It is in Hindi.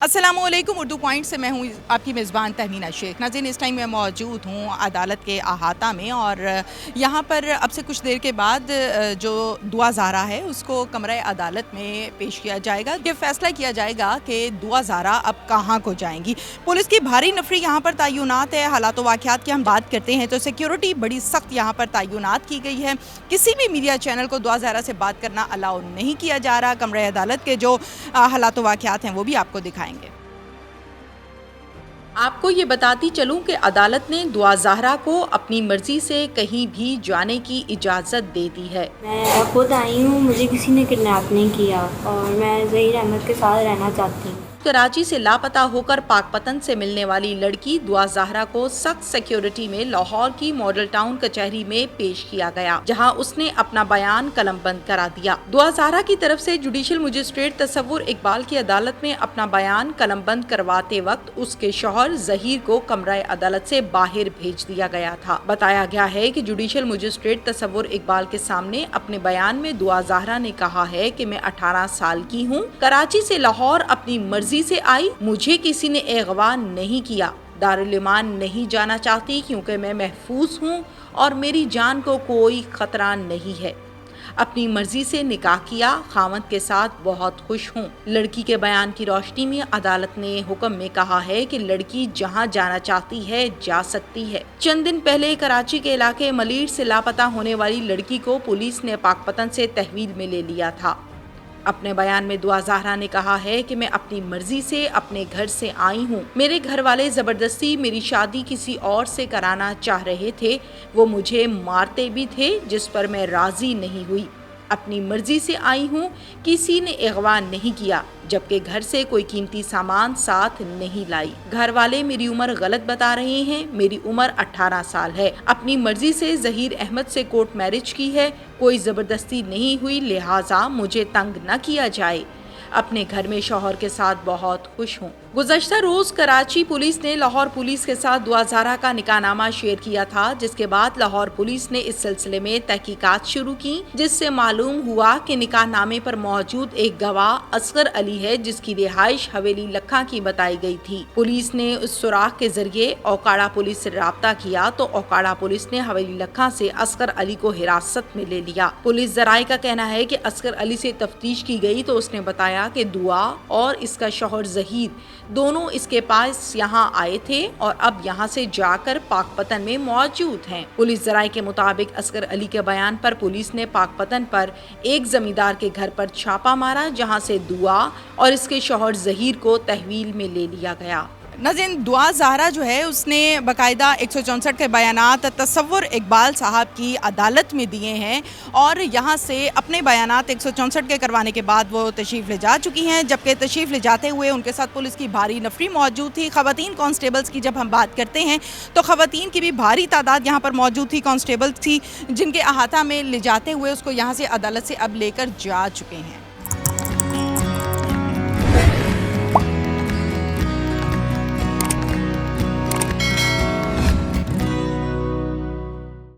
अस्सलामुअलैकुम। उर्दू पॉइंट से मैं हूँ आपकी मेज़बान तहमीना शेख। नाज़रीन, इस टाइम मैं मौजूद हूँ अदालत के अहाता में और यहाँ पर अब से कुछ देर के बाद जो दुआ ज़ारा है उसको कमरे अदालत में पेश किया जाएगा। ये फ़ैसला किया जाएगा कि दुआ ज़ारा अब कहाँ को जाएंगी। पुलिस की भारी नफरी यहाँ पर तैनात है। हालात वाक़यात की हम बात करते हैं तो सिक्योरिटी बड़ी सख्त यहाँ पर तैनात की गई है। किसी भी मीडिया चैनल को दुआ ज़ारा से बात करना अलाउ नहीं किया जा रहा। कमरे अदालत के जो हालात वाक़यात हैं वो भी आपको दिखाएंगे। आपको ये बताती चलूं कि अदालत ने दुआ ज़हरा को अपनी मर्जी से कहीं भी जाने की इजाज़त दे दी है। मैं खुद आई हूँ, मुझे किसी ने किडनैप नहीं किया और मैं ज़हीर अहमद के साथ रहना चाहती हूँ। कराची से लापता होकर पाकपतन से मिलने वाली लड़की दुआ ज़हरा को सख्त सिक्योरिटी में लाहौर की मॉडल टाउन कचहरी में पेश किया गया, जहां उसने अपना बयान कलमबंद करा दिया। दुआ ज़हरा की तरफ से जुडिशल मजिस्ट्रेट तसव्वुर इकबाल की अदालत में अपना बयान कलमबंद करवाते वक्त उसके शौहर ज़हीर को कमरा अदालत से बाहर भेज दिया गया था। बताया गया है कि जुडिशल मजिस्ट्रेट तसव्वुर इकबाल के सामने अपने बयान में दुआ ज़हरा ने कहा है कि मैं 18 साल की हूँ, कराची से लाहौर अपनी मर्जी से आई, मुझे किसी ने अगवा नहीं किया, दारुल ईमान नहीं जाना चाहती क्योंकि मैं महफूज हूँ और मेरी जान को कोई खतरा नहीं है। अपनी मर्जी से निकाह किया, खामद के साथ बहुत खुश हूँ। लड़की के बयान की रोशनी में अदालत ने हुक्म में कहा है कि लड़की जहाँ जाना चाहती है जा सकती है। चंद दिन पहले कराची के इलाके मलीर से लापता होने वाली लड़की को पुलिस ने पाकपतन से तहवील में ले लिया था। अपने बयान में दुआ ज़हरा ने कहा है कि मैं अपनी मर्जी से अपने घर से आई हूँ। मेरे घर वाले जबरदस्ती मेरी शादी किसी और से कराना चाह रहे थे, वो मुझे मारते भी थे, जिस पर मैं राजी नहीं हुई। अपनी मर्जी से आई हूँ, किसी ने अगवा नहीं किया, जबकि घर से कोई कीमती सामान साथ नहीं लाई। घर वाले मेरी उम्र गलत बता रहे हैं, मेरी उम्र 18 साल है। अपनी मर्जी से ज़हीर अहमद से कोर्ट मैरिज की है, कोई ज़बरदस्ती नहीं हुई, लिहाजा मुझे तंग न किया जाए। अपने घर में शौहर के साथ बहुत खुश हूँ। गुज़श्ता रोज कराची पुलिस ने लाहौर पुलिस के साथ दुआ ज़हरा का निकाहनामा शेयर किया था, जिसके बाद लाहौर पुलिस ने इस सिलसिले में तहकीकात शुरू की, जिससे मालूम हुआ कि निकाहनामे पर मौजूद एक गवाह असगर अली है, जिसकी रिहाइश हवेली लखा की बताई गई थी। पुलिस ने उस सुराख के जरिए औकाड़ा पुलिस से राब्ता किया तो औकाड़ा पुलिस ने हवेली लखा से असगर अली को हिरासत में ले लिया। पुलिस जराये का कहना है कि असगर अली से तफ्तीश की गई तो उसने बताया कि दुआ और इसका शौहर ज़हीर दोनों इसके पास यहाँ आए थे और अब यहाँ से जाकर पाकपतन में मौजूद हैं। पुलिस जराये के मुताबिक असगर अली के बयान पर पुलिस ने पाकपतन पर एक जमींदार के घर पर छापा मारा, जहाँ से दुआ और इसके शौहर ज़हीर को तहवील में ले लिया गया। नाज़रीन, दुआ ज़हरा जो है उसने बाकायदा 164 के बयानात तसव्वुर इकबाल साहब की अदालत में दिए हैं और यहाँ से अपने बयानात 164 के करवाने के बाद वो तशरीफ़ ले जा चुकी हैं, जबकि तशरीफ़ ले जाते हुए उनके साथ पुलिस की भारी नफरी मौजूद थी। ख़वातीन कांस्टेबल्स की जब हम बात करते हैं तो ख़वातीन की भी भारी तादाद यहाँ पर मौजूद थी, कांस्टेबल्स थी, जिनके अहाता में ले जाते हुए उसको यहाँ से अदालत से अब लेकर जा चुके हैं।